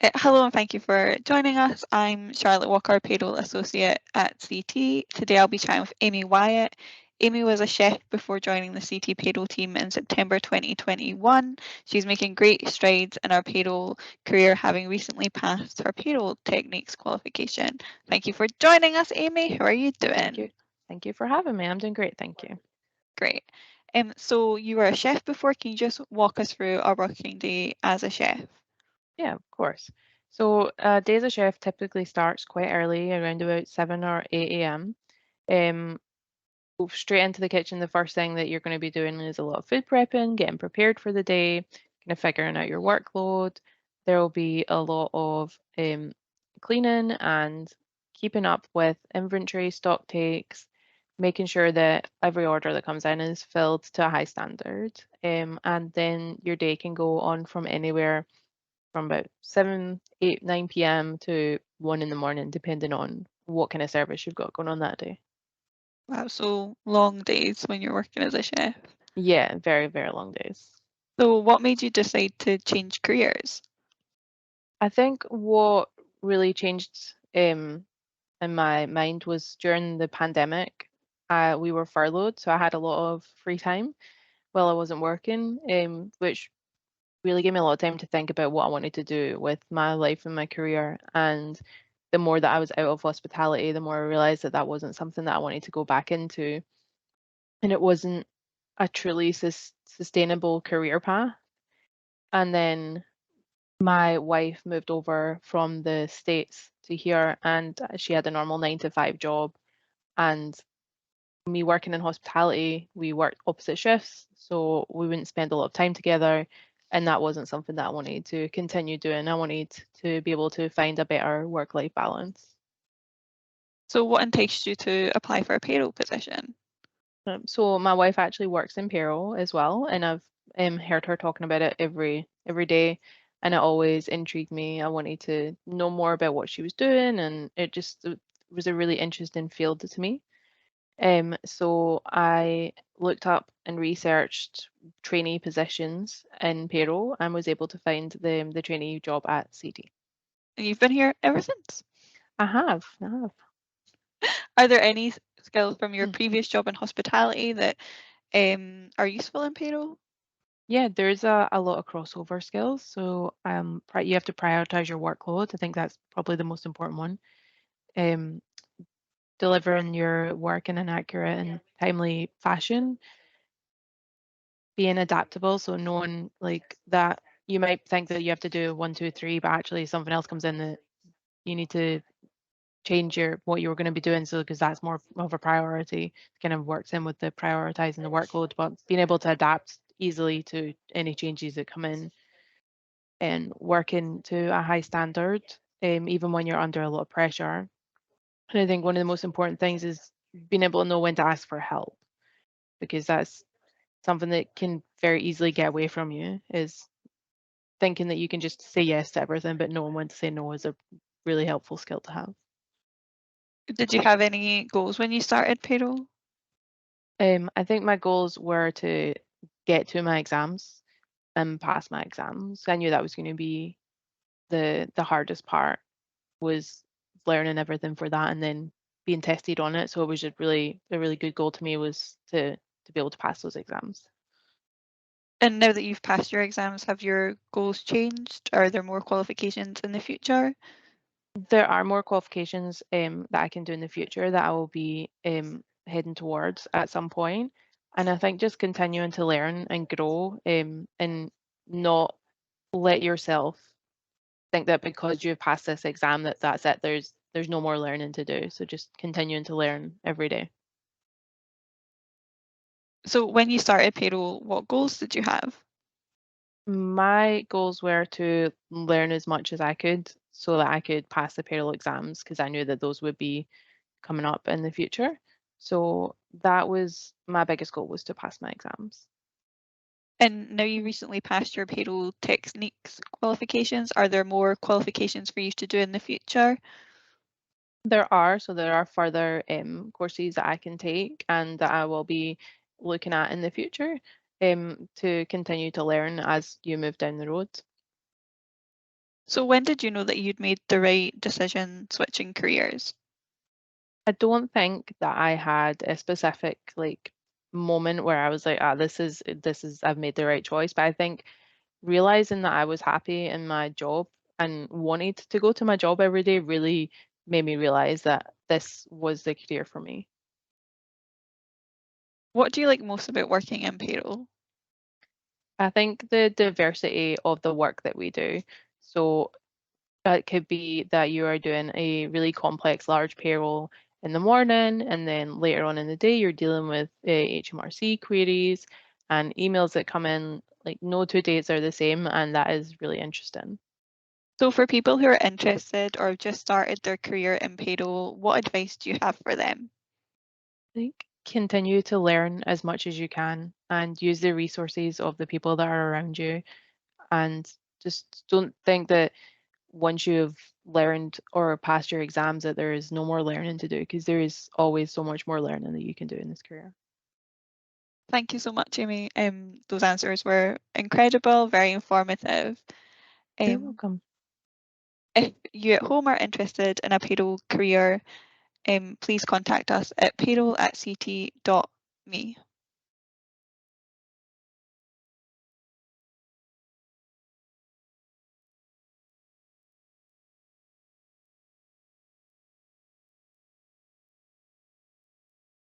Hello and thank you for joining us. I'm Charlotte Walker, Payroll Associate at CT. Today I'll be chatting with Amy Wyatt. Amy was a chef before joining the CT payroll team in September 2021. She's making great strides in her payroll career, having recently passed her payroll techniques qualification. Thank you for joining us, Amy. How are you doing? Thank you. Thank you for having me. I'm doing great. Thank you. Great. So you were a chef before. Can you just walk us through a working day as a chef? Yeah, of course. So, day as a chef typically starts quite early, around about 7 or 8 a.m. Um, go straight into the kitchen. The first thing that you're going to be doing is a lot of food prepping, getting prepared for the day, kind of figuring out your workload. There will be a lot of cleaning and keeping up with inventory, stock takes, making sure that every order that comes in is filled to a high standard. And then your day can go on from anywhere from about 7, 8, 9 p.m. to 1 in the morning, depending on what kind of service you've got going on that day. Wow, so long days when you're working as a chef. Yeah, very, very long days. So what made you decide to change careers? I think what really changed in my mind was during the pandemic. We were furloughed, so I had a lot of free time while I wasn't working, which really gave me a lot of time to think about what I wanted to do with my life and my career. And the more that I was out of hospitality, the more I realized that that wasn't something that I wanted to go back into. And it wasn't a truly sustainable career path. And then my wife moved over from the States to here, and she had a normal 9 to 5 job. And me working in hospitality, we worked opposite shifts, so we wouldn't spend a lot of time together. And that wasn't something that I wanted to continue doing. I wanted to be able to find a better work-life balance. So what enticed you to apply for a payroll position? So my wife actually works in payroll as well, and I've heard her talking about it every day, and it always intrigued me. I wanted to know more about what she was doing, and it was a really interesting field to me. So I looked up and researched trainee positions in payroll and was able to find the trainee job at CD. And you've been here ever since. I have. Are there any skills from your Mm. previous job in hospitality that are useful in payroll? Yeah, there's a lot of crossover skills. So you have to prioritize your workload. I think that's probably the most important one. Um, delivering your work in an accurate and timely fashion, being adaptable. So knowing like that you might think that you have to do 1, 2, 3, but actually something else comes in that you need to change your what you were going to be doing, so because that's more of a priority, kind of works in with the prioritizing the workload, but being able to adapt easily to any changes that come in and working to a high standard, even when you're under a lot of pressure. And I think one of the most important things is being able to know when to ask for help, because that's something that can very easily get away from you, is thinking that you can just say yes to everything, but knowing when to say no is a really helpful skill to have. Did you have any goals when you started payroll? I think my goals were to get to my exams and pass my exams. I knew that was going to be the hardest part, was learning everything for that and then being tested on it. So it was just really a really good goal to me, was to be able to pass those exams. And now that you've passed your exams, have your goals changed? Are there more qualifications in the future? There are more qualifications that I can do in the future that I will be heading towards at some point. And I think just continuing to learn and grow, and not let yourself think that because you've passed this exam that that's it. There's no more learning to do. So just continuing to learn every day. So when you started payroll, what goals did you have? My goals were to learn as much as I could so that I could pass the payroll exams, because I knew that those would be coming up in the future. So that was my biggest goal, was to pass my exams. And now you recently passed your payroll techniques qualifications. Are there more qualifications for you to do in the future? There are further courses that I can take and that I will be looking at in the future, to continue to learn as you move down the road. So when did you know that you'd made the right decision switching careers? I don't think that I had a specific like moment where I was like, ah, this is I've made the right choice. But I think realizing that I was happy in my job and wanted to go to my job every day really made me realize that this was the career for me. What do you like most about working in payroll? I think the diversity of the work that we do. So that could be that you are doing a really complex large payroll in the morning, and then later on in the day, you're dealing with HMRC queries and emails that come in. Like no two days are the same, and that is really interesting. So for people who are interested or have just started their career in payroll, what advice do you have for them? I think continue to learn as much as you can and use the resources of the people that are around you, and just don't think that once you've learned or passed your exams that there is no more learning to do, because there is always so much more learning that you can do in this career. Thank you so much, Amy. Those answers were incredible, very informative. You're Um, welcome. if you at home are interested in a payroll career, please contact us at payroll@ct.me.